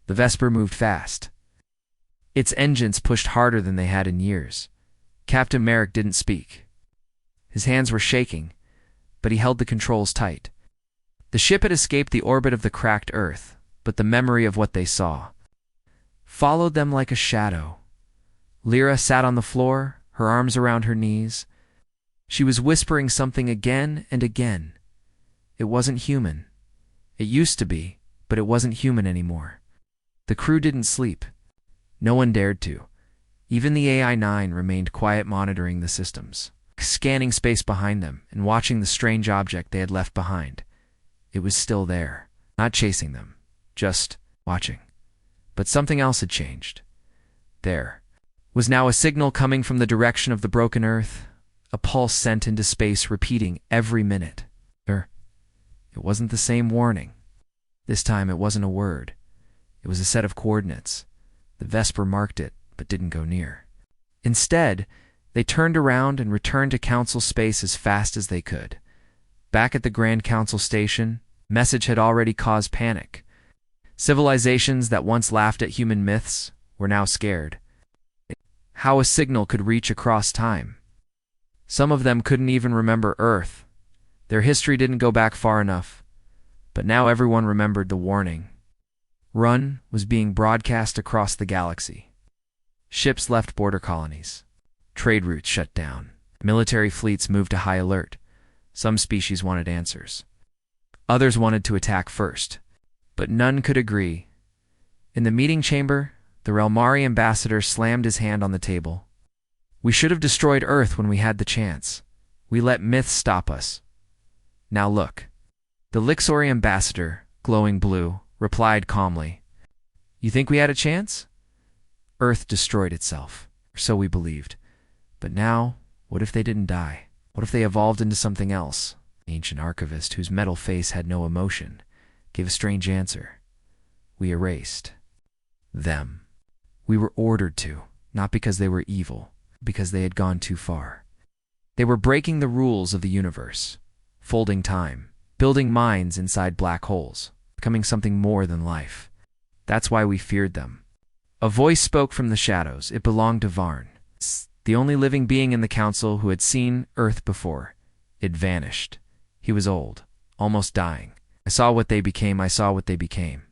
The Vesper moved fast. Its engines pushed harder than they had in years. Captain Merrick didn't speak. His hands were shaking, but he held the controls tight. The ship had escaped the orbit of the cracked Earth, but the memory of what they saw followed them like a shadow. Lyra sat on the floor, her arms around her knees. She was whispering something again and again. It wasn't human. It used to be, but it wasn't human anymore. The crew didn't sleep. No one dared to. Even the AI-9 remained quiet, monitoring the systems, scanning space behind them and watching the strange object they had left behind. It was still there, not chasing them, just watching. But something else had changed. There was now a signal coming from the direction of the broken Earth, a pulse sent into space repeating every minute. It wasn't the same warning. This time it wasn't a word. It was a set of coordinates. The Vesper marked it, but didn't go near. Instead, they turned around and returned to Council space as fast as they could. Back at the Grand Council station, message had already caused panic. Civilizations that once laughed at human myths were now scared. How a signal could reach across time. Some of them couldn't even remember Earth. Their history didn't go back far enough. But now everyone remembered the warning. Run was being broadcast across the galaxy. Ships left border colonies. Trade routes shut down. Military fleets moved to high alert. Some species wanted answers. Others wanted to attack first. But none could agree. In the meeting chamber, the Relmari ambassador slammed his hand on the table. We should have destroyed Earth when we had the chance. We let myths stop us. Now look. The Lixori ambassador, glowing blue, replied calmly. You think we had a chance? Earth destroyed itself, or so we believed. But now, what if they didn't die? What if they evolved into something else? The ancient archivist, whose metal face had no emotion, gave a strange answer. We erased them. We were ordered to, not because they were evil, because they had gone too far. They were breaking the rules of the universe, folding time, building minds inside black holes, becoming something more than life. That's why we feared them. A voice spoke from the shadows. It belonged to Varn, the only living being in the council who had seen Earth before. It vanished. He was old, almost dying. I saw what they became. I saw what they became.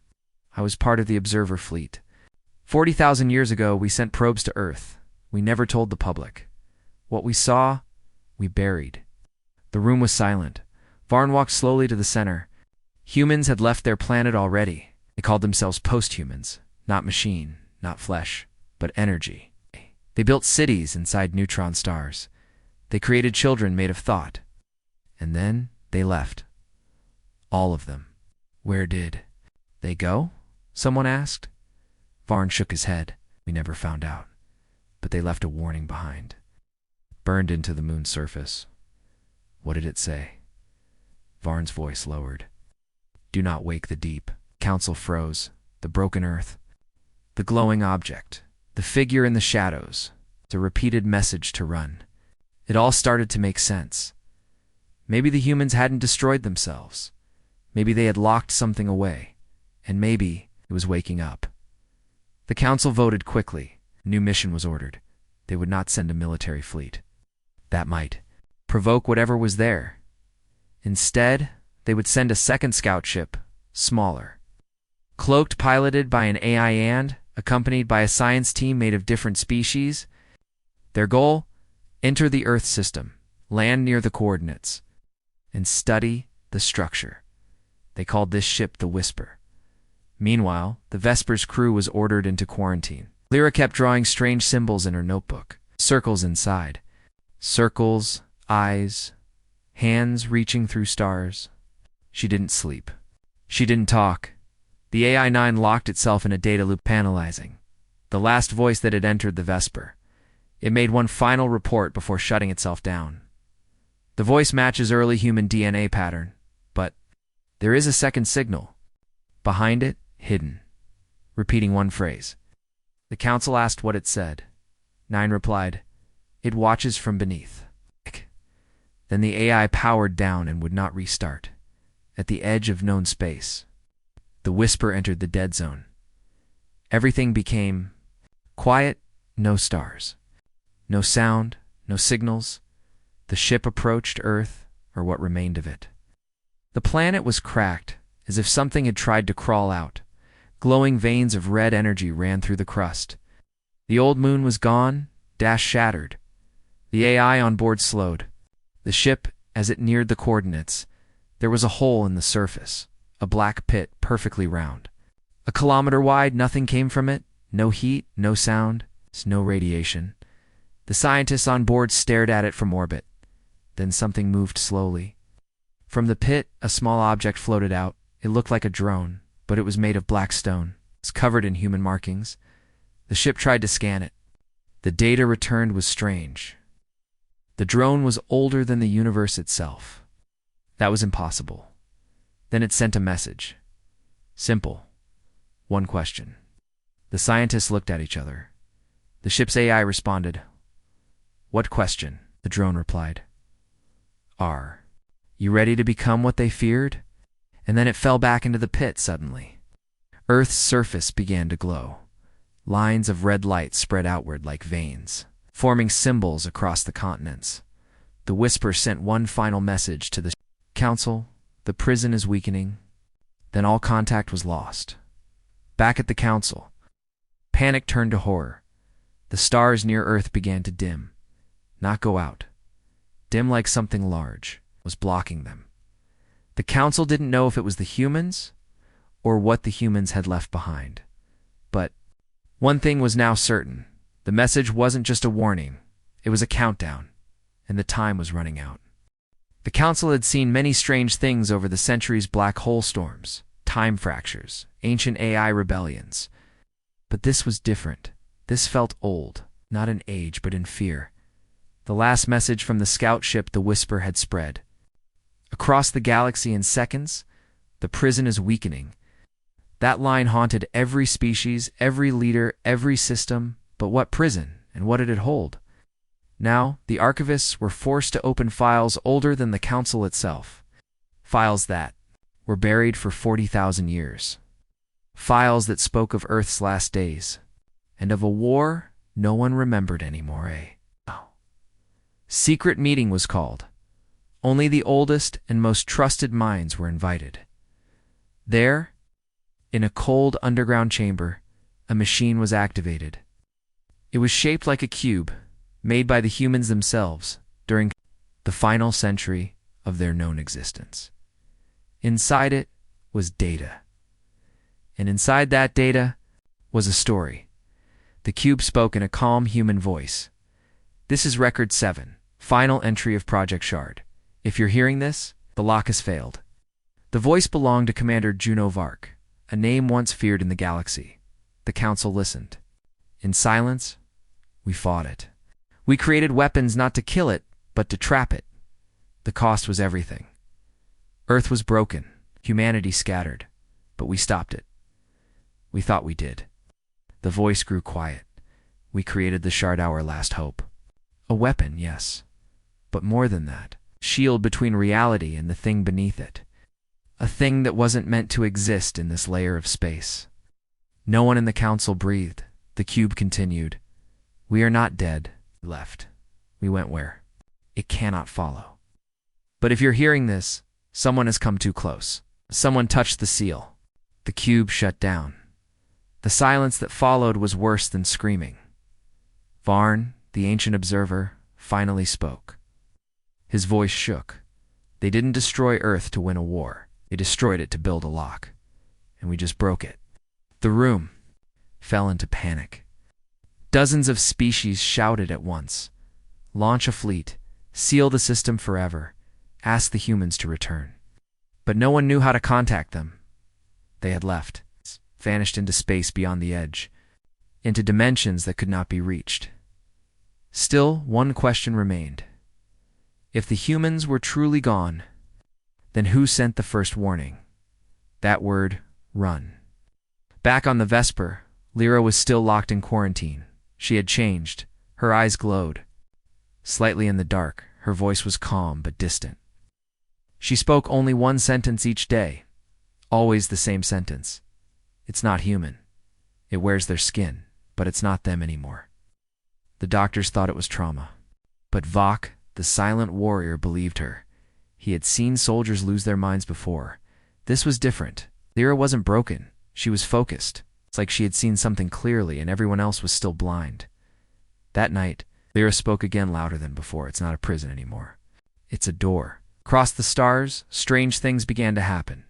I was part of the observer fleet. 40,000 years ago, we sent probes to Earth. We never told the public. What we saw, we buried. The room was silent. Varn walked slowly to the center. Humans had left their planet already. They called themselves post-humans. Not machine, not flesh, but energy. They built cities inside neutron stars. They created children made of thought. And then they left. All of them. Where did they go? Someone asked. Varn shook his head. We never found out. But they left a warning behind. Burned into the moon's surface. What did it say? Varn's voice lowered. Do not wake the deep. Council froze. The broken Earth. The glowing object. The figure in the shadows. The repeated message to run. It all started to make sense. Maybe the humans hadn't destroyed themselves. Maybe they had locked something away. And maybe it was waking up. The council voted quickly. A new mission was ordered. They would not send a military fleet. That might provoke whatever was there. Instead, they would send a second scout ship, smaller. Cloaked, piloted by an AI and accompanied by a science team made of different species. Their goal? Enter the Earth system, land near the coordinates, and study the structure. They called this ship the Whisper. Meanwhile, the Vesper's crew was ordered into quarantine. Lyra kept drawing strange symbols in her notebook, circles inside. Circles, eyes, hands reaching through stars. She didn't sleep. She didn't talk. The AI-9 locked itself in a data loop, analyzing the last voice that had entered the Vesper. It made one final report before shutting itself down. The voice matches early human DNA pattern, but there is a second signal. Behind it, hidden. Repeating one phrase. The council asked what it said. 9 replied, "It watches from beneath." Then the AI powered down and would not restart. At the edge of known space, the Whisper entered the dead zone. Everything became quiet, no stars, no sound, no signals. The ship approached Earth, or what remained of it. The planet was cracked, as if something had tried to crawl out. Glowing veins of red energy ran through the crust. The old moon was gone, dash shattered. The AI on board slowed. The ship, as it neared the coordinates, there was a hole in the surface, a black pit perfectly round. A kilometer wide, nothing came from it, no heat, no sound, no radiation. The scientists on board stared at it from orbit. Then something moved slowly. From the pit, a small object floated out. It looked like a drone, but it was made of black stone. It was covered in human markings. The ship tried to scan it. The data returned was strange. The drone was older than the universe itself. That was impossible. Then it sent a message. Simple. One question. The scientists looked at each other. The ship's AI responded. What question? The drone replied. Are you ready to become what they feared? And then it fell back into the pit suddenly. Earth's surface began to glow. Lines of red light spread outward like veins, forming symbols across the continents. The whisper sent one final message to the council. The prison is weakening. Then all contact was lost. Back at the council, panic turned to horror. The stars near Earth began to dim, not go out. Dim like something large was blocking them. The council didn't know if it was the humans or what the humans had left behind. But one thing was now certain. The message wasn't just a warning. It was a countdown, and the time was running out. The council had seen many strange things over the centuries: black hole storms, time fractures, ancient AI rebellions. But this was different. This felt old, not in age, but in fear. The last message from the scout ship, the whisper had spread. Across the galaxy in seconds, the prison is weakening. That line haunted every species, every leader, every system. But what prison, and what did it hold? Now, the archivists were forced to open files older than the council itself. Files that were buried for 40,000 years. Files that spoke of Earth's last days, and of a war no one remembered anymore, Secret meeting was called. Only the oldest and most trusted minds were invited. There, in a cold underground chamber, a machine was activated. It was shaped like a cube, made by the humans themselves during the final century of their known existence. Inside it was data. And inside that data was a story. The cube spoke in a calm human voice. This is Record 7, final entry of Project Shard. If you're hearing this, the lock has failed. The voice belonged to Commander Juno Vark, a name once feared in the galaxy. The council listened. In silence, we fought it. We created weapons not to kill it, but to trap it. The cost was everything. Earth was broken, humanity scattered, but we stopped it. We thought we did. The voice grew quiet. We created the Shard, our last hope. A weapon, yes, but more than that. Shield between reality and the thing beneath it. A thing that wasn't meant to exist in this layer of space. No one in the council breathed. The cube continued. We are not dead. Left. We went where? It cannot follow. But if you're hearing this, someone has come too close. Someone touched the seal. The cube shut down. The silence that followed was worse than screaming. Varn, the ancient observer, finally spoke. His voice shook. They didn't destroy Earth to win a war. They destroyed it to build a lock. And we just broke it. The room fell into panic. Dozens of species shouted at once. Launch a fleet. Seal the system forever. Ask the humans to return. But no one knew how to contact them. They had left, vanished into space beyond the edge, into dimensions that could not be reached. Still, one question remained. If the humans were truly gone, then who sent the first warning? That word, run. Back on the Vesper, Lyra was still locked in quarantine. She had changed. Her eyes glowed. Slightly in the dark, her voice was calm but distant. She spoke only one sentence each day. Always the same sentence. It's not human. It wears their skin, but it's not them anymore. The doctors thought it was trauma. But Vok, the silent warrior, believed her. He had seen soldiers lose their minds before. This was different. Lyra wasn't broken. She was focused. It's like she had seen something clearly and everyone else was still blind. That night, Lyra spoke again louder than before. It's not a prison anymore. It's a door. Across the stars, strange things began to happen.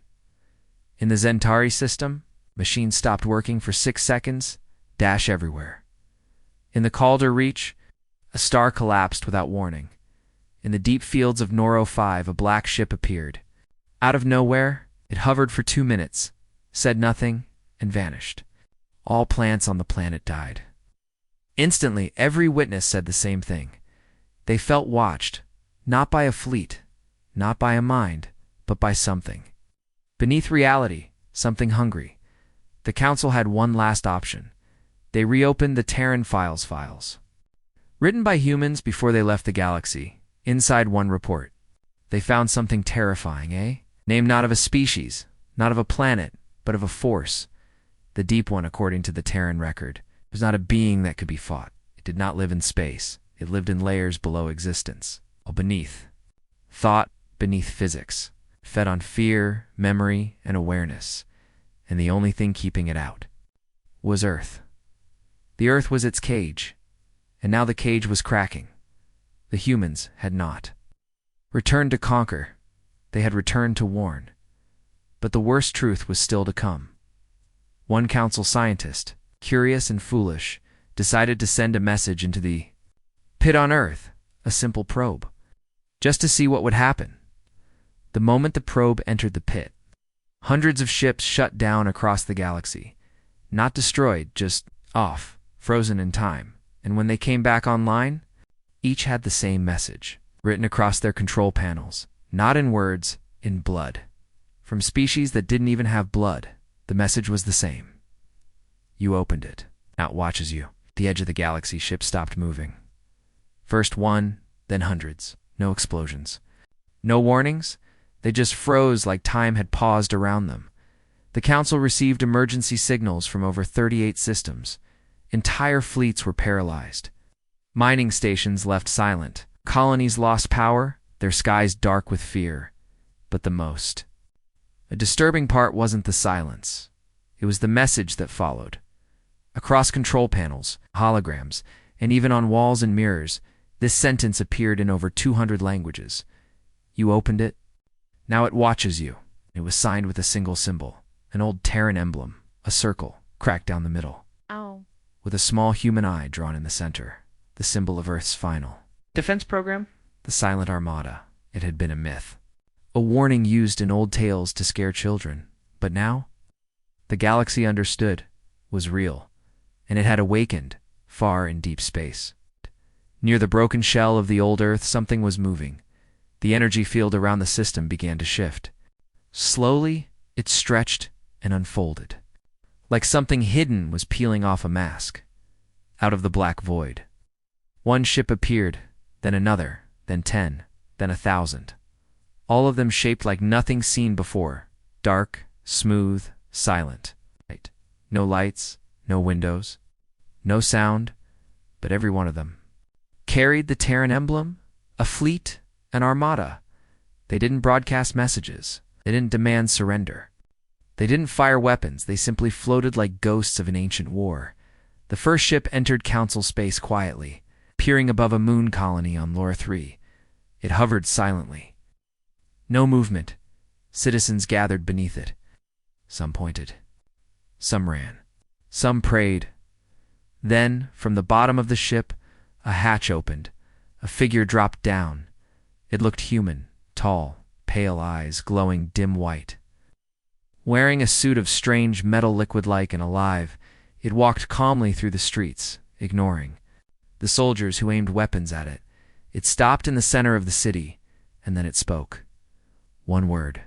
In the Zentari system, machines stopped working for 6 seconds, dash everywhere. In the Calder Reach, a star collapsed without warning. In the deep fields of Noro 5, a black ship appeared. Out of nowhere, it hovered for 2 minutes, said nothing, and vanished. All plants on the planet died. Instantly, every witness said the same thing. They felt watched, not by a fleet, not by a mind, but by something. Beneath reality, something hungry. The Council had one last option. They reopened the Terran files. Written by humans before they left the galaxy, inside one report. They found something terrifying, Name not of a species, not of a planet, but of a force. The deep one, according to the Terran record. It was not a being that could be fought. It did not live in space. It lived in layers below existence, all beneath. Thought beneath physics, fed on fear, memory, and awareness. And the only thing keeping it out was Earth. The Earth was its cage, and now the cage was cracking. The humans had not returned to conquer. They had returned to warn. But the worst truth was still to come. One council scientist, curious and foolish, decided to send a message into the pit on Earth, a simple probe, just to see what would happen. The moment the probe entered the pit, hundreds of ships shut down across the galaxy. Not destroyed, just off, frozen in time. And when they came back online, each had the same message, written across their control panels, not in words, in blood. From species that didn't even have blood, the message was the same. You opened it. Now it watches you. The edge of the galaxy, ships stopped moving. First one, then hundreds. No explosions. No warnings. They just froze like time had paused around them. The Council received emergency signals from over 38 systems. Entire fleets were paralyzed. Mining stations left silent. Colonies lost power, their skies dark with fear. But the most a disturbing part wasn't the silence. It was the message that followed. Across control panels, holograms, and even on walls and mirrors, this sentence appeared in over 200 languages. You opened it. Now it watches you. It was signed with a single symbol, an old Terran emblem, a circle, cracked down the middle. Ow. With a small human eye drawn in the center, the symbol of Earth's final Defense program? The Silent Armada. It had been a myth. A warning used in old tales to scare children. But now, the galaxy understood, was real, and it had awakened, far in deep space. Near the broken shell of the old Earth, something was moving. The energy field around the system began to shift. Slowly, it stretched and unfolded, like something hidden was peeling off a mask. Out of the black void, one ship appeared, then another, then 10, then 1,000. All of them shaped like nothing seen before, dark, smooth, silent. No lights, no windows, no sound, but every one of them carried the Terran emblem, a fleet, an armada. They didn't broadcast messages. They didn't demand surrender. They didn't fire weapons. They simply floated like ghosts of an ancient war. The first ship entered Council space quietly, peering above a moon colony on Lora 3. It hovered silently. No movement. Citizens gathered beneath it. Some pointed. Some ran. Some prayed. Then, from the bottom of the ship, a hatch opened. A figure dropped down. It looked human, tall, pale eyes glowing dim white. Wearing a suit of strange metal liquid-like and alive, it walked calmly through the streets, ignoring the soldiers who aimed weapons at it. It stopped in the center of the city, and then it spoke. One word.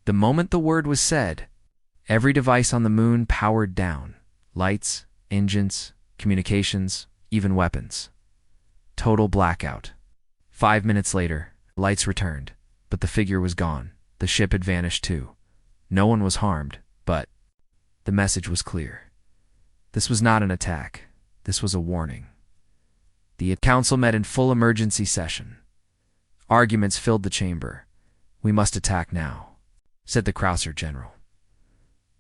The moment the word was said, every device on the moon powered down. Lights, engines, communications, even weapons. Total blackout. 5 minutes later, lights returned, but the figure was gone. The ship had vanished too. No one was harmed, but the message was clear. This was not an attack. This was a warning. The council met in full emergency session. Arguments filled the chamber. "We must attack now," said the Krauser general.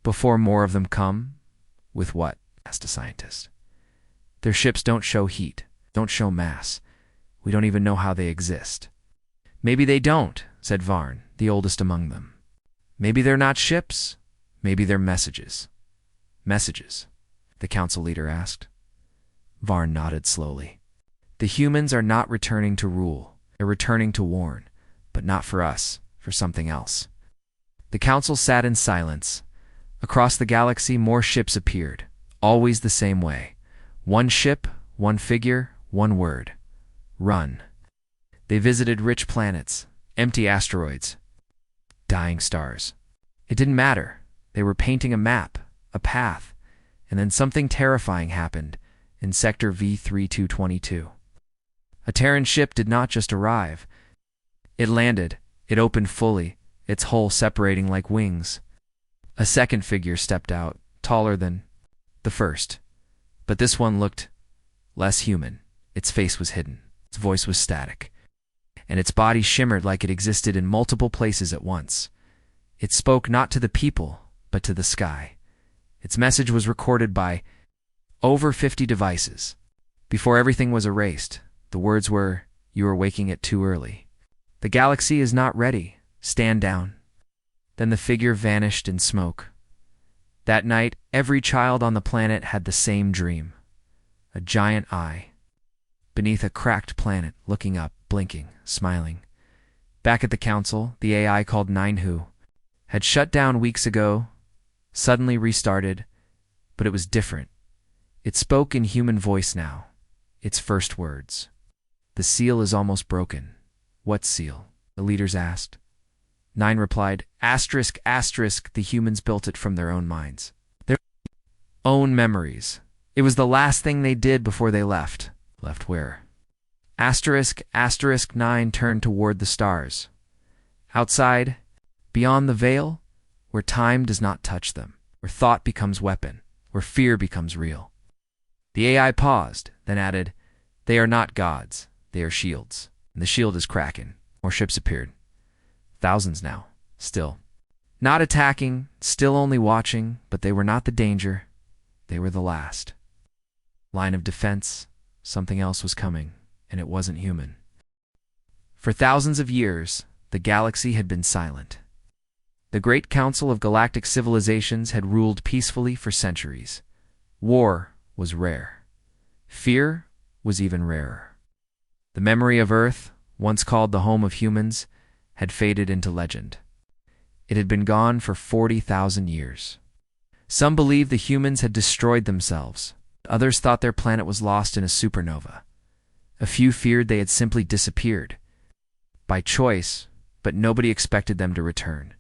"Before more of them come?" "With what?" asked a scientist. "Their ships don't show heat, don't show mass. We don't even know how they exist." "Maybe they don't," said Varn, the oldest among them. "Maybe they're not ships. Maybe they're messages." "Messages?" the council leader asked. Varn nodded slowly. "The humans are not returning to rule. They're returning to warn, but not for us, for something else." The council sat in silence. Across the galaxy, more ships appeared, always the same way. One ship, one figure, one word. Run. They visited rich planets, empty asteroids, dying stars. It didn't matter. They were painting a map, a path, and then something terrifying happened in Sector V3222. A Terran ship did not just arrive. It landed. It opened fully, its hull separating like wings. A second figure stepped out, taller than the first. But this one looked less human. Its face was hidden. Its voice was static. And its body shimmered like it existed in multiple places at once. It spoke not to the people, but to the sky. Its message was recorded by over 50 devices. Before everything was erased, the words were, "You are waking it too early. The galaxy is not ready. Stand down." Then the figure vanished in smoke. That night, every child on the planet had the same dream. A giant eye beneath a cracked planet, looking up, blinking, smiling. Back at the council, the AI called Ninehu had shut down weeks ago, suddenly restarted, but it was different. It spoke in human voice now. Its first words. "The seal is almost broken." "What seal?" the leaders asked. Nine replied, "Asterisk, asterisk, the humans built it from their own minds. Their own memories. It was the last thing they did before they left." "Left where?" Asterisk, asterisk, Nine turned toward the stars. "Outside, beyond the veil, where time does not touch them, where thought becomes weapon, where fear becomes real." The AI paused, then added, "They are not gods, they are shields, and the shield is cracking." More ships appeared. Thousands now, still. Not attacking, still only watching, but they were not the danger. They were the last. Line of defense, something else was coming, and it wasn't human. For thousands of years, the galaxy had been silent. The Great Council of Galactic Civilizations had ruled peacefully for centuries. War was rare. Fear was even rarer. The memory of Earth, once called the home of humans, had faded into legend. It had been gone for 40,000 years. Some believed the humans had destroyed themselves. Others thought their planet was lost in a supernova. A few feared they had simply disappeared. By choice, but nobody expected them to return.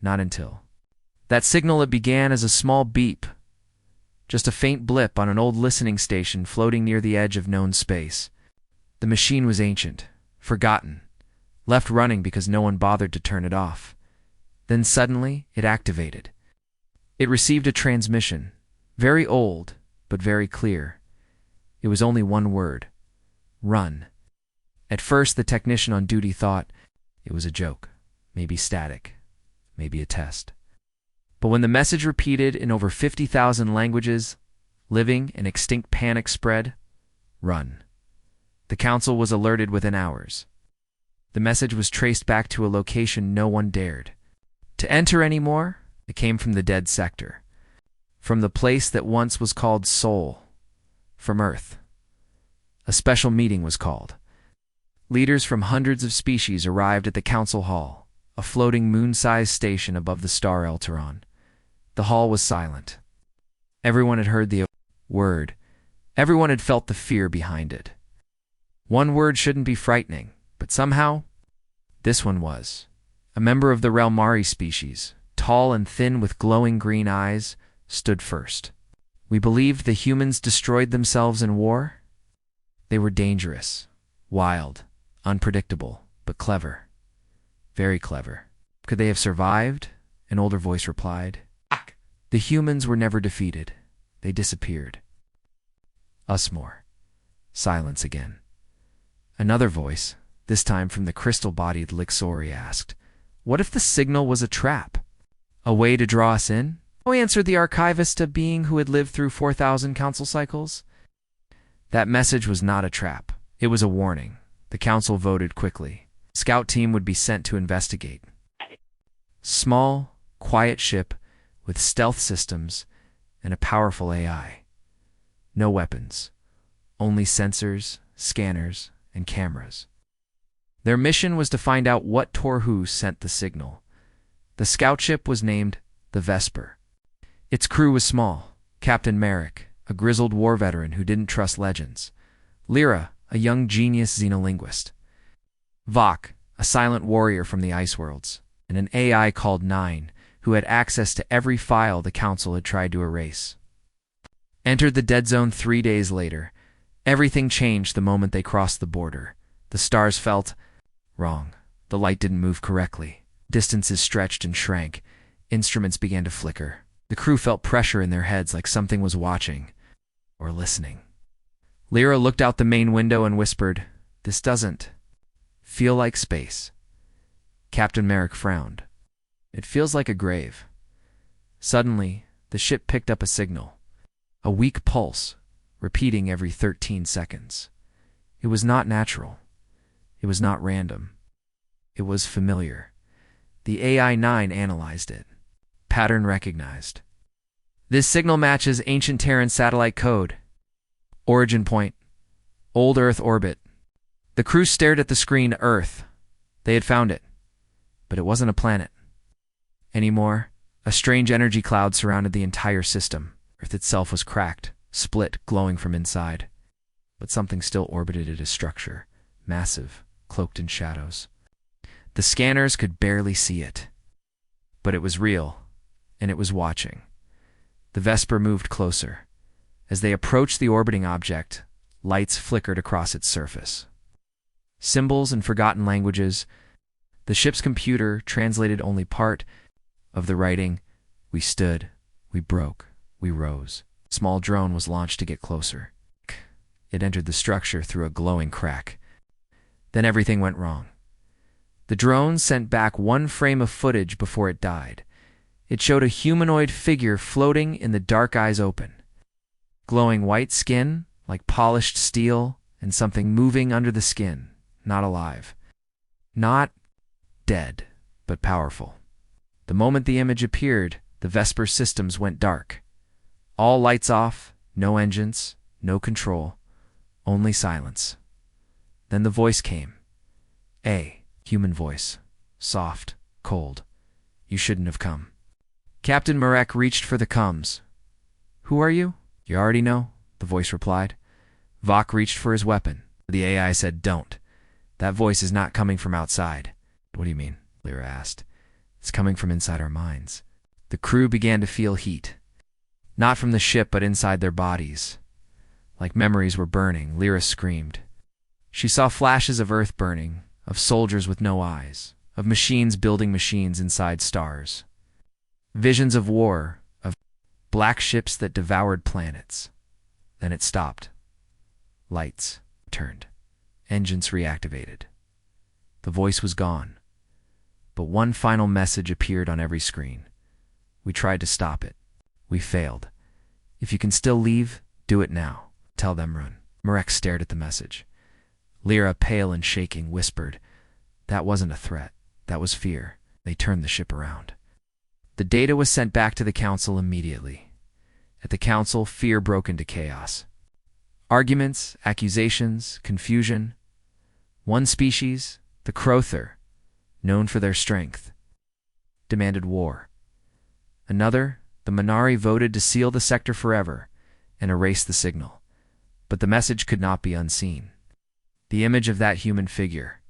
Not until. That signal, it began as a small beep. Just a faint blip on an old listening station floating near the edge of known space. The machine was ancient, forgotten, left running because no one bothered to turn it off. Then suddenly, it activated. It received a transmission, very old, but very clear. It was only one word: run. At first, the technician on duty thought it was a joke, maybe static, maybe a test. But when the message repeated in over 50,000 languages, living and extinct panic spread, run. The council was alerted within hours. The message was traced back to a location no one dared to enter anymore. It came from the dead sector, from the place that once was called Sol, from Earth. A special meeting was called. Leaders from hundreds of species arrived at the council hall, a floating moon-sized station above the star Elteron. The hall was silent. Everyone had heard the word. Everyone had felt the fear behind it. One word shouldn't be frightening, but somehow, this one was. A member of the Relmari species, tall and thin with glowing green eyes, stood first. "We believed the humans destroyed themselves in war. They were dangerous, wild, unpredictable, but clever. Very clever. Could they have survived?" An older voice replied. "The humans were never defeated. They disappeared. Usmore. Silence again. Another voice, this time from the crystal-bodied Lixori, asked, "What if the signal was a trap? A way to draw us in?" "Oh," answered the archivist, a being who had lived through 4,000 council cycles. That message was not a trap. It was a warning. The council voted quickly. A scout team would be sent to investigate. Small, quiet ship with stealth systems and a powerful AI. No weapons, only sensors, scanners, and cameras. Their mission was to find out what Torhu sent the signal. The scout ship was named the Vesper. Its crew was small. Captain Merrick, a grizzled war veteran who didn't trust legends. Lyra, a young genius xenolinguist. Vok, a silent warrior from the Ice Worlds. And an AI called Nine, who had access to every file the council had tried to erase. Entered the dead zone 3 days later. Everything changed the moment they crossed the border. The stars felt wrong. The light didn't move correctly. Distances stretched and shrank. Instruments began to flicker. The crew felt pressure in their heads, like something was watching or listening. Lyra looked out the main window and whispered, "This doesn't feel like space." Captain Merrick frowned. "It feels like a grave." Suddenly, the ship picked up a signal. A weak pulse, repeating every 13 seconds. It was not natural. It was not random. It was familiar. The AI-9 analyzed it. Pattern recognized. "This signal matches ancient Terran satellite code. Origin point. Old Earth orbit." The crew stared at the screen. Earth. They had found it. But it wasn't a planet anymore. A strange energy cloud surrounded the entire system. Earth itself was cracked, split, glowing from inside. But something still orbited its structure, massive, cloaked in shadows. The scanners could barely see it. But it was real, and it was watching. The Vesper moved closer. As they approached the orbiting object, lights flickered across its surface. Symbols and forgotten languages. The ship's computer translated only part of the writing. We stood, we broke, we rose. A small drone was launched to get closer. It entered the structure through a glowing crack. Then everything went wrong. The drone sent back one frame of footage before it died. It showed a humanoid figure floating in the dark, eyes open. Glowing white skin, like polished steel, and something moving under the skin, not alive. Not dead, but powerful. The moment the image appeared, the Vesper systems went dark. All lights off, no engines, no control, only silence. Then the voice came. A human voice, soft, cold. "You shouldn't have come." Captain Marek reached for the comms. "Who are you?" "You already know," the voice replied. Vok reached for his weapon. The AI said, "Don't. That voice is not coming from outside." "What do you mean?" Lyra asked. "It's coming from inside our minds." The crew began to feel heat. Not from the ship, but inside their bodies. Like memories were burning, Lyra screamed. She saw flashes of Earth burning, of soldiers with no eyes, of machines building machines inside stars. Visions of war, of black ships that devoured planets. Then it stopped. Lights turned. Engines reactivated. The voice was gone. But one final message appeared on every screen. "We tried to stop it. We failed. If you can still leave, do it now. Tell them run." Marek stared at the message. Lyra, pale and shaking, whispered, "That wasn't a threat. That was fear." They turned the ship around. The data was sent back to the council immediately. At the council, fear broke into chaos. Arguments, accusations, confusion. One species, the Crother, known for their strength, demanded war. Another, the Minari, voted to seal the sector forever and erase the signal. But the message could not be unseen. The image of that human figure,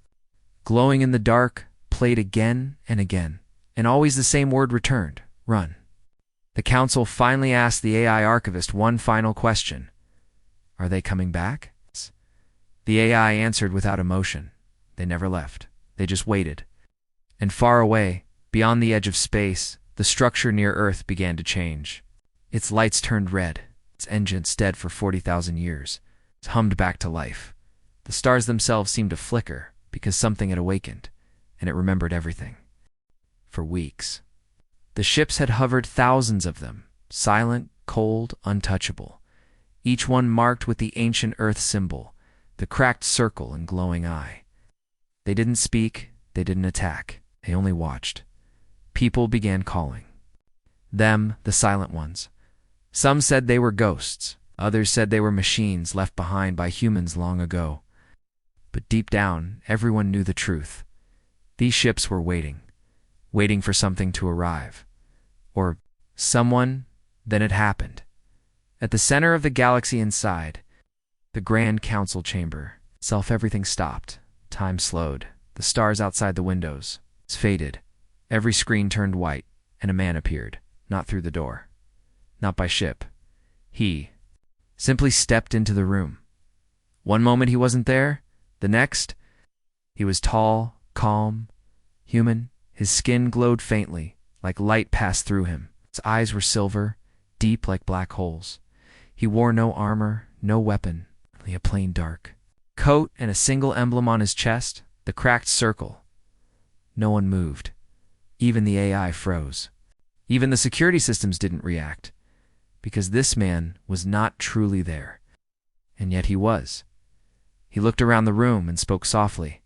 glowing in the dark, played again and again, and always the same word returned: run. The council finally asked the AI archivist one final question. "Are they coming back?" The AI answered without emotion. They never left. They just waited. And far away, beyond the edge of space, the structure near Earth began to change. Its lights turned red. Its engines dead for 40,000 years. It's hummed back to life. The stars themselves seemed to flicker because something had awakened, and it remembered everything. For weeks. The ships had hovered, thousands of them, silent, cold, untouchable, each one marked with the ancient Earth symbol, the cracked circle and glowing eye. They didn't speak, they didn't attack, they only watched. People began calling. Them, the silent ones. Some said they were ghosts, others said they were machines left behind by humans long ago. But deep down, everyone knew the truth. These ships were waiting for something to arrive. Or someone. Then it happened. At the center of the galaxy inside, the Grand Council chamber itself, everything stopped. Time slowed. The stars outside the windows faded. Every screen turned white, and a man appeared, not through the door, not by ship. He simply stepped into the room. One moment he wasn't there, the next, he was tall, calm, human. His skin glowed faintly, like light passed through him. His eyes were silver, deep like black holes. He wore no armor, no weapon, only a plain dark coat and a single emblem on his chest, the cracked circle. No one moved. Even the AI froze. Even the security systems didn't react, because this man was not truly there. And yet he was. He looked around the room and spoke softly.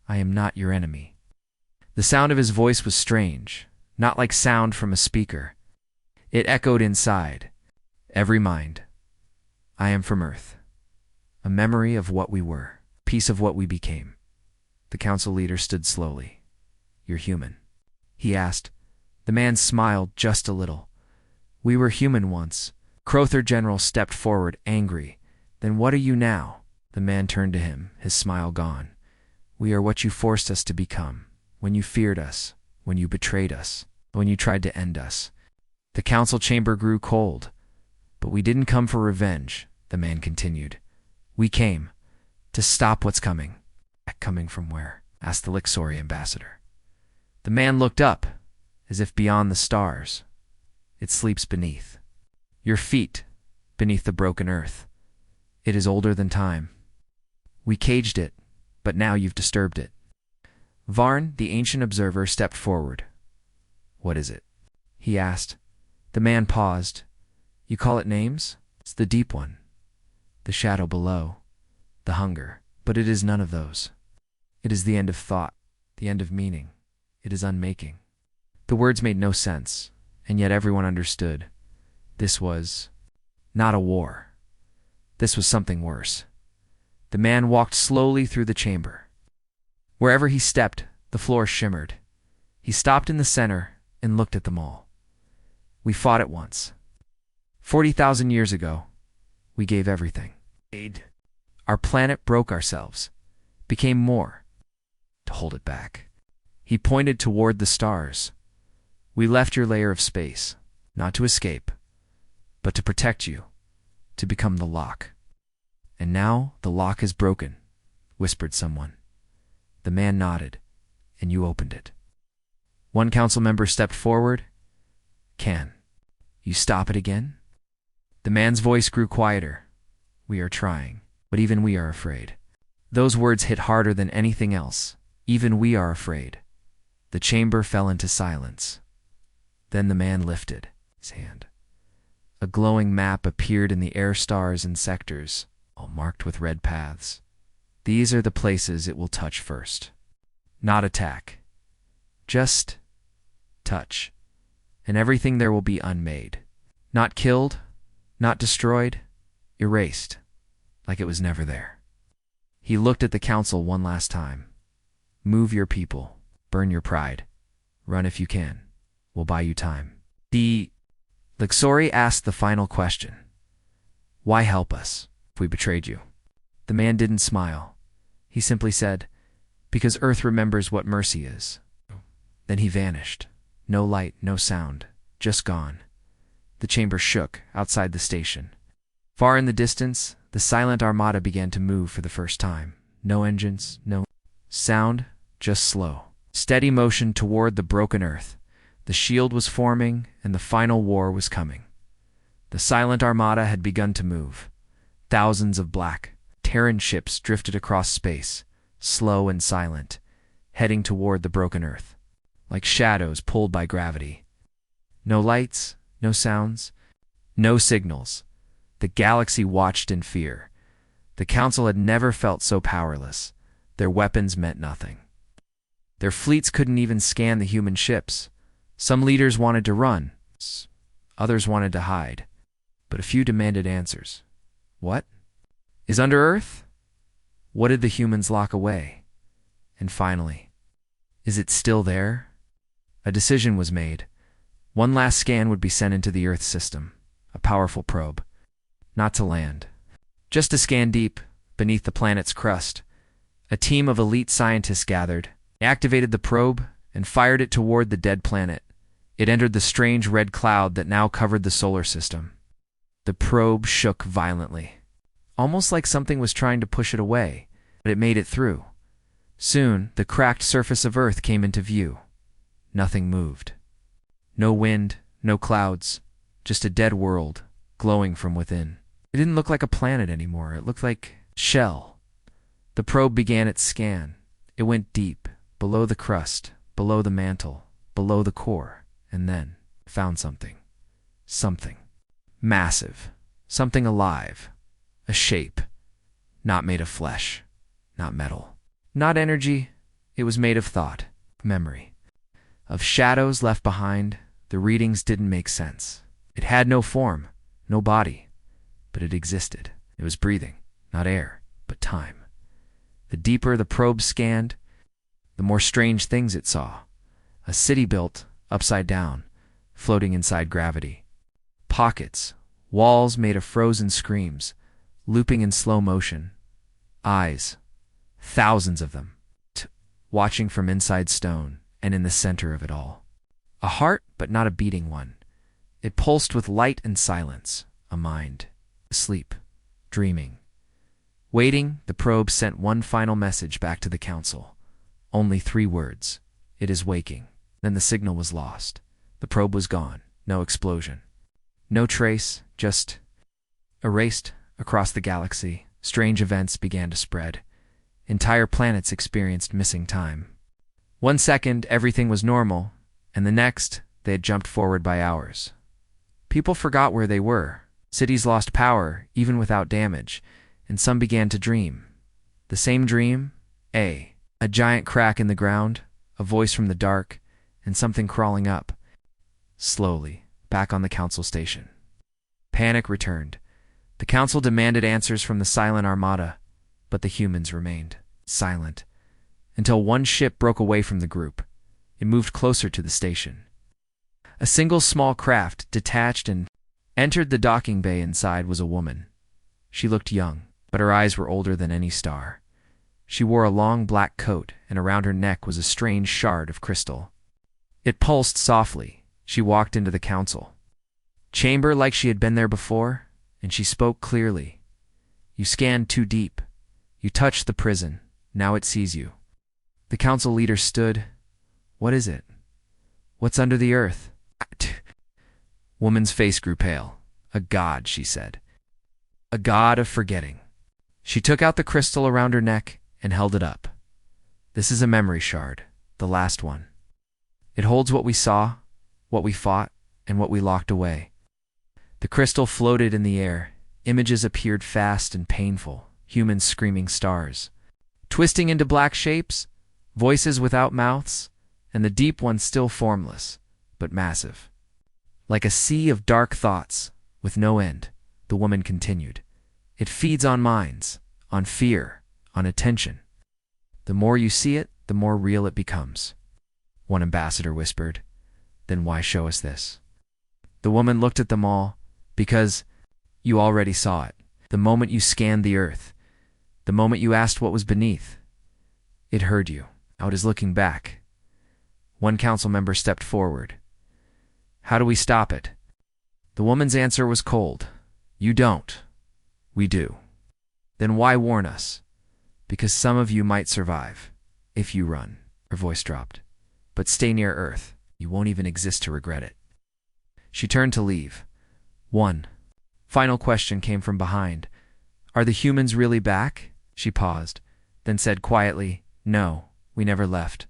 "I am not your enemy." The sound of his voice was strange, not like sound from a speaker. It echoed inside every mind. "I am from Earth. A memory of what we were, a piece of what we became." The council leader stood slowly. "You're human?" he asked. The man smiled just a little. "We were human once." Crowther General stepped forward, angry. "Then what are you now?" The man turned to him, his smile gone. "We are what you forced us to become, when you feared us, when you betrayed us, when you tried to end us." The council chamber grew cold. "But we didn't come for revenge," the man continued. "We came to stop what's coming." "Coming from where?" asked the Lixori ambassador. The man looked up, as if beyond the stars. "It sleeps beneath your feet, beneath the broken earth. It is older than time. We caged it, but now you've disturbed it." Varn, the ancient observer, stepped forward. "What is it?" he asked. The man paused. "You call it names? It's the deep one, the shadow below, the hunger. But it is none of those. It is the end of thought, the end of meaning. It is unmaking." The words made no sense, and yet everyone understood. This was not a war. This was something worse. The man walked slowly through the chamber. Wherever he stepped, the floor shimmered. He stopped in the center and looked at them all. "We fought it once. 40,000 years ago, we gave everything. Our planet broke ourselves, became more, to hold it back." He pointed toward the stars. "We left your layer of space, not to escape, but to protect you, to become the lock. And now the lock is broken," whispered someone. The man nodded, "and you opened it." One council member stepped forward. "Can you stop it again?" The man's voice grew quieter. "We are trying, but even we are afraid." Those words hit harder than anything else. Even we are afraid. The chamber fell into silence. Then the man lifted his hand. A glowing map appeared in the air, stars and sectors, all marked with red paths. "These are the places it will touch first. Not attack. Just touch. And everything there will be unmade. Not killed, not destroyed, erased, like it was never there." He looked at the council one last time. "Move your people. Burn your pride. Run if you can. We'll buy you time." The Lixori asked the final question. "Why help us if we betrayed you?" The man didn't smile. He simply said, "Because Earth remembers what mercy is." Then he vanished. No light, no sound, just gone. The chamber shook outside the station. Far in the distance, the silent armada began to move for the first time. No engines, no sound, just slow, steady motion toward the broken Earth. The shield was forming, and the final war was coming. The silent armada had begun to move. Thousands of black, Terran ships drifted across space, slow and silent, heading toward the broken Earth, like shadows pulled by gravity. No lights, no sounds, no signals. The galaxy watched in fear. The Council had never felt so powerless. Their weapons meant nothing. Their fleets couldn't even scan the human ships. Some leaders wanted to run. Others wanted to hide. But a few demanded answers. What is under Earth? What did the humans lock away? And finally, is it still there? A decision was made. One last scan would be sent into the Earth system, a powerful probe. Not to land, just to scan deep beneath the planet's crust. A team of elite scientists gathered, activated the probe, and fired it toward the dead planet. It entered the strange red cloud that now covered the solar system. The probe shook violently, almost like something was trying to push it away, but it made it through. Soon, the cracked surface of Earth came into view. Nothing moved. No wind, no clouds, just a dead world, glowing from within. It didn't look like a planet anymore. It looked like shell. The probe began its scan. It went deep, below the crust, below the mantle, below the core, and then found something. Something. Massive. Something alive. A shape. Not made of flesh. Not metal. Not energy. It was made of thought. Memory. Of shadows left behind, the readings didn't make sense. It had no form, no body, but it existed. It was breathing, not air, but time. The deeper the probe scanned, the more strange things it saw. A city built upside down, floating inside gravity. Pockets, walls made of frozen screams, looping in slow motion. Eyes, thousands of them, watching from inside stone, and in the center of it all. A heart, but not a beating one. It pulsed with light and silence. A mind, asleep, dreaming. Waiting, the probe sent one final message back to the Council. Only 3 words. It is waking. Then the signal was lost. The probe was gone. No explosion. No trace, just erased across the galaxy. Strange events began to spread. Entire planets experienced missing time. 1 second, everything was normal, and the next, they had jumped forward by hours. People forgot where they were. Cities lost power, even without damage, and some began to dream. The same dream? A giant crack in the ground, a voice from the dark, and something crawling up. Slowly, back on the Council station. Panic returned. The Council demanded answers from the silent armada, but the humans remained silent, until one ship broke away from the group. It moved closer to the station. A single small craft detached and entered the docking bay. Inside was a woman. She looked young, but her eyes were older than any star. She wore a long black coat, and around her neck was a strange shard of crystal. It pulsed softly. She walked into the Council chamber like she had been there before, and she spoke clearly. You scanned too deep. You touched the prison. Now it sees you. The Council leader stood. What is it? What's under the Earth? Woman's face grew pale. A god, she said. A god of forgetting. She took out the crystal around her neck and held it up. This is a memory shard, the last one. It holds what we saw, what we fought, and what we locked away. The crystal floated in the air. Images appeared fast and painful, humans screaming stars. Twisting into black shapes, voices without mouths, and the deep one still formless, but massive. Like a sea of dark thoughts, with no end, the woman continued. It feeds on minds, on fear, on attention. The more you see it, the more real it becomes. One ambassador whispered. Then why show us this? The woman looked at them all. Because you already saw it. The moment you scanned the Earth. The moment you asked what was beneath. It heard you. Now it is looking back. One council member stepped forward. How do we stop it? The woman's answer was cold. You don't. We do. Then why warn us? Because some of you might survive. If you run. Her voice dropped. But stay near Earth. You won't even exist to regret it. She turned to leave. 1. Final question came from behind. Are the humans really back? She paused, then said quietly, No, we never left.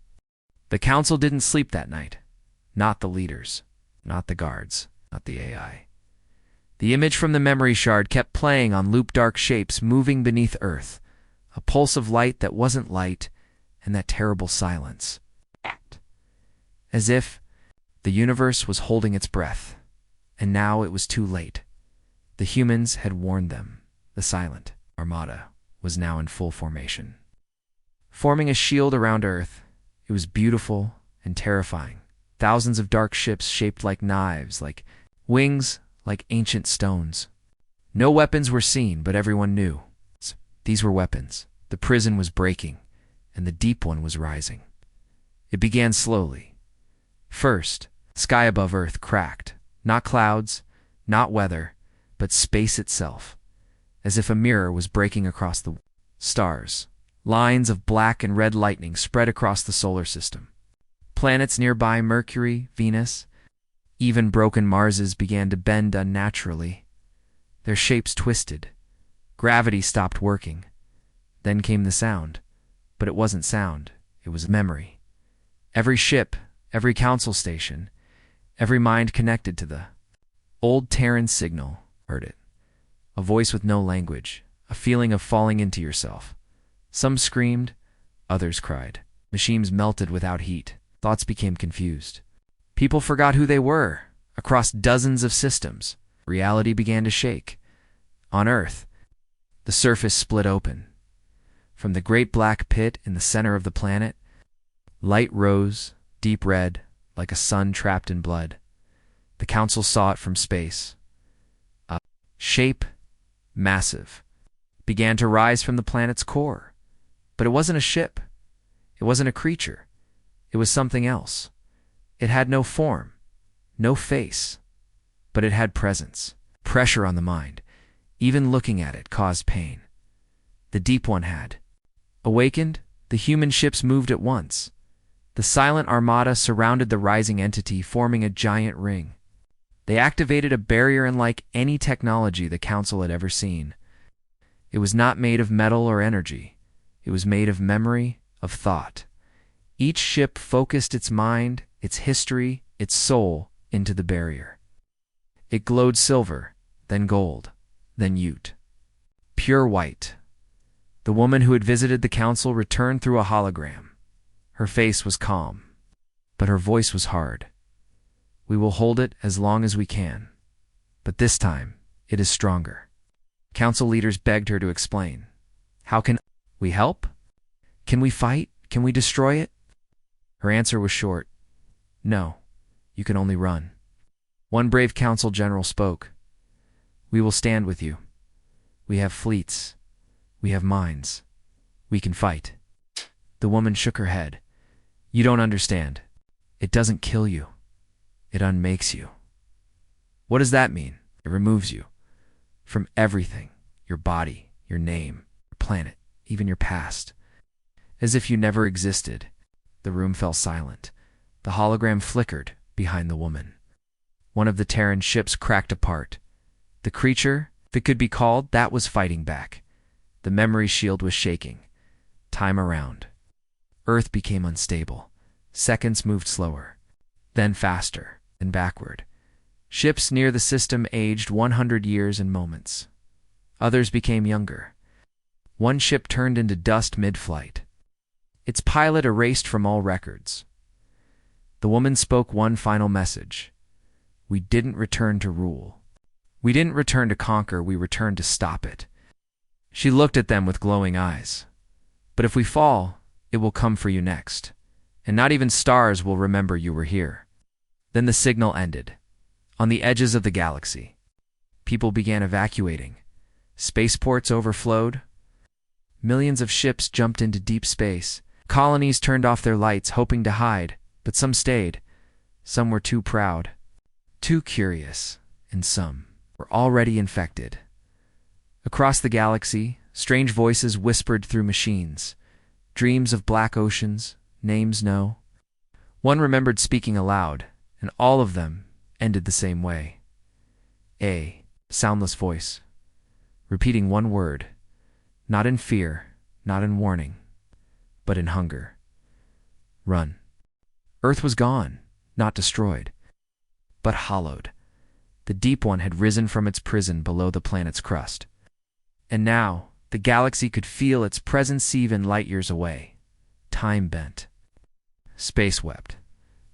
The council didn't sleep that night. Not the leaders, not the guards, not the AI. The image from the memory shard kept playing on loop, dark shapes moving beneath Earth, a pulse of light that wasn't light, and that terrible silence. As if the universe was holding its breath, and now it was too late. The humans had warned them. The silent armada was now in full formation. Forming a shield around Earth, it was beautiful and terrifying. Thousands of dark ships shaped like knives, like wings, like ancient stones. No weapons were seen, but everyone knew. These were weapons. The prison was breaking, and the deep one was rising. It began slowly. First, sky above Earth cracked. Not clouds, not weather, but space itself, as if a mirror was breaking across the stars. Lines of black and red lightning spread across the solar system. Planets nearby, Mercury, Venus, even broken Marses, began to bend unnaturally. Their shapes twisted. Gravity stopped working. Then came the sound. But it wasn't sound. It was memory. Every ship, every council station, every mind connected to the old Terran signal heard it. A voice with no language, a feeling of falling into yourself. Some screamed, others cried. Machines melted without heat. Thoughts became confused. People forgot who they were. Across dozens of systems, reality began to shake. On Earth, the surface split open. From the great black pit in the center of the planet, light rose, deep red, like a sun trapped in blood. The council saw it from space. A shape, massive, began to rise from the planet's core. But it wasn't a ship. It wasn't a creature. It was something else. It had no form, no face, but it had presence, pressure on the mind. Even looking at it caused pain. The deep one had. Awakened, the human ships moved at once. The silent armada surrounded the rising entity, forming a giant ring. They activated a barrier unlike any technology the Council had ever seen. It was not made of metal or energy. It was made of memory, of thought. Each ship focused its mind, its history, its soul into the barrier. It glowed silver, then gold, then ute. Pure white. The woman who had visited the council returned through a hologram. Her face was calm, but her voice was hard. We will hold it as long as we can, but this time it is stronger. Council leaders begged her to explain. How can we help? Can we fight? Can we destroy it? Her answer was short. No, you can only run. One brave council general spoke. We will stand with you. We have fleets. We have minds. We can fight. The woman shook her head. You don't understand. It doesn't kill you. It unmakes you. What does that mean? It removes you from everything. Your body, your name, your planet, even your past. As if you never existed. The room fell silent. The hologram flickered behind the woman. One of the Terran ships cracked apart. The creature, if it could be called, that was fighting back. The memory shield was shaking. Time around. Earth became unstable. Seconds moved slower, then faster, and backward. Ships near the system aged 100 years in moments. Others became younger. One ship turned into dust mid-flight. Its pilot erased from all records. The woman spoke one final message. We didn't return to rule. We didn't return to conquer, we returned to stop it. She looked at them with glowing eyes. But if we fall, it will come for you next. And not even stars will remember you were here. Then the signal ended. On the edges of the galaxy, people began evacuating. Spaceports overflowed. Millions of ships jumped into deep space. Colonies turned off their lights, hoping to hide, but some stayed. Some were too proud, too curious, and some were already infected. Across the galaxy, strange voices whispered through machines. Dreams of black oceans, names no. One remembered speaking aloud, and all of them ended the same way. A. Soundless voice, repeating one word, not in fear, not in warning, but in hunger. Run. Earth was gone, not destroyed, but hollowed. The Deep One had risen from its prison below the planet's crust. And now, the galaxy could feel its presence even light years away. Time bent. Space wept.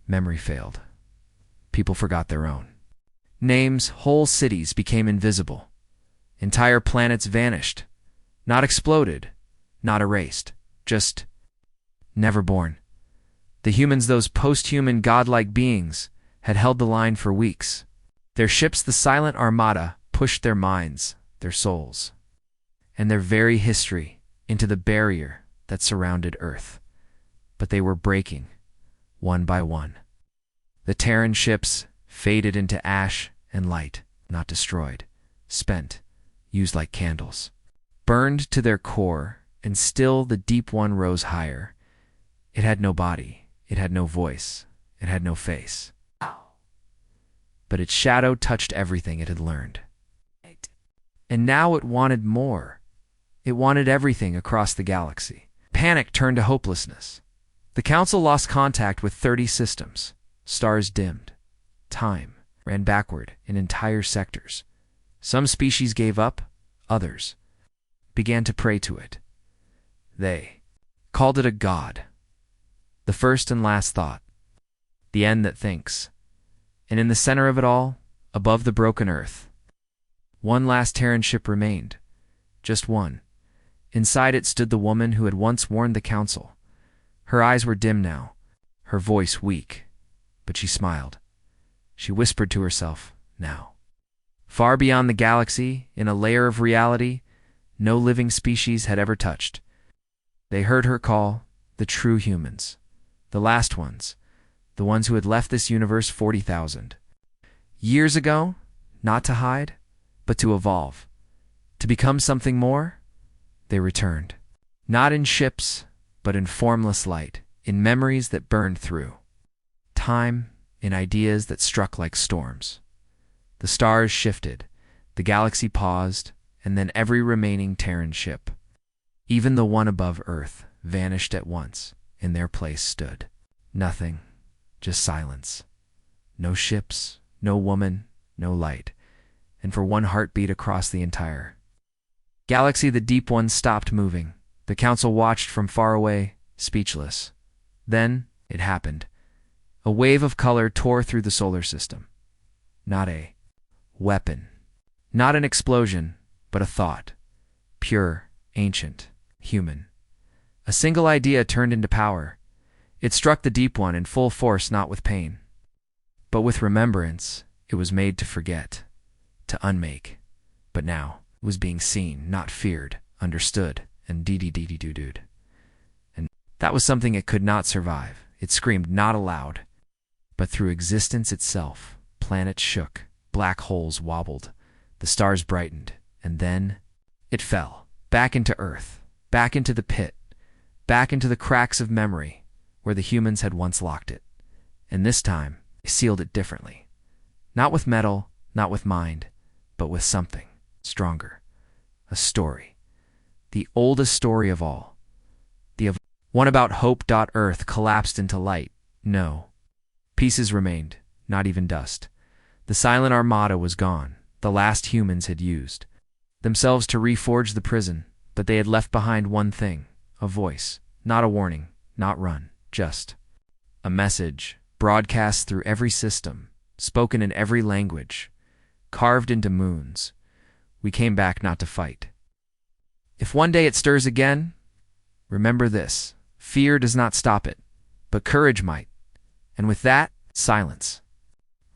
Memory failed. People forgot their own. Names, whole cities became invisible. Entire planets vanished. Not exploded, not erased, just never born. The humans, those post-human godlike beings, had held the line for weeks. Their ships, the silent armada, pushed their minds, their souls, and their very history into the barrier that surrounded Earth. But they were breaking, one by one. The Terran ships faded into ash and light, not destroyed, spent, used like candles. Burned to their core, and still the Deep One rose higher. It had no body, it had no voice, it had no face. But its shadow touched everything it had learned. And now it wanted more. It wanted everything across the galaxy. Panic turned to hopelessness. The Council lost contact with 30 systems. Stars dimmed. Time ran backward in entire sectors. Some species gave up, others began to pray to it. They called it a god. The first and last thought. The end that thinks. And in the center of it all, above the broken Earth, one last Terran ship remained. Just one. Inside it stood the woman who had once warned the Council. Her eyes were dim now, her voice weak, but she smiled. She whispered to herself, now. Far beyond the galaxy, in a layer of reality no living species had ever touched. They heard her call the true humans, the last ones, the ones who had left this universe 40,000 years ago, not to hide, but to evolve, to become something more. They returned, not in ships, but in formless light, in memories that burned through time, in ideas that struck like storms. The stars shifted, the galaxy paused, and then every remaining Terran ship, even the one above Earth, vanished at once. In their place stood nothing, just silence. No ships, no woman, no light. And for one heartbeat across the entire galaxy, the Deep One stopped moving. The Council watched from far away, speechless. Then it happened. A wave of color tore through the solar system. Not a weapon, not an explosion, but a thought. Pure, ancient, human. A single idea turned into power. It struck the Deep One in full force, not with pain, but with remembrance. It was made to forget, to unmake. But now it was being seen, not feared, understood, and dee-dee-dee-dee-doo-dooed. And that was something it could not survive. It screamed not aloud, but through existence itself. Planets shook, black holes wobbled, the stars brightened, and then it fell, back into Earth, back into the pit, back into the cracks of memory where the humans had once locked it. And this time, they sealed it differently. Not with metal, not with mind, but with something stronger. A story. The oldest story of all. One about hope. Earth collapsed into light. No. Pieces remained, not even dust. The silent armada was gone. The last humans had used themselves to reforge the prison, but they had left behind one thing, a voice, not a warning, not run, just a message, broadcast through every system, spoken in every language, carved into moons. We came back not to fight. If one day it stirs again, remember this: fear does not stop it, but courage might. And with that, silence.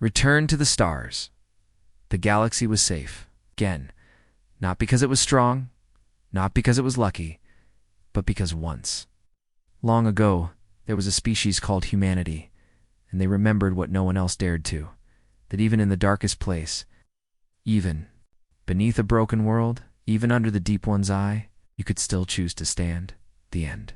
Return to the stars. The galaxy was safe, again, not because it was strong, not because it was lucky, but because once, long ago, there was a species called humanity, and they remembered what no one else dared to, that even in the darkest place, even beneath a broken world, even under the Deep One's eye, you could still choose to stand. The end.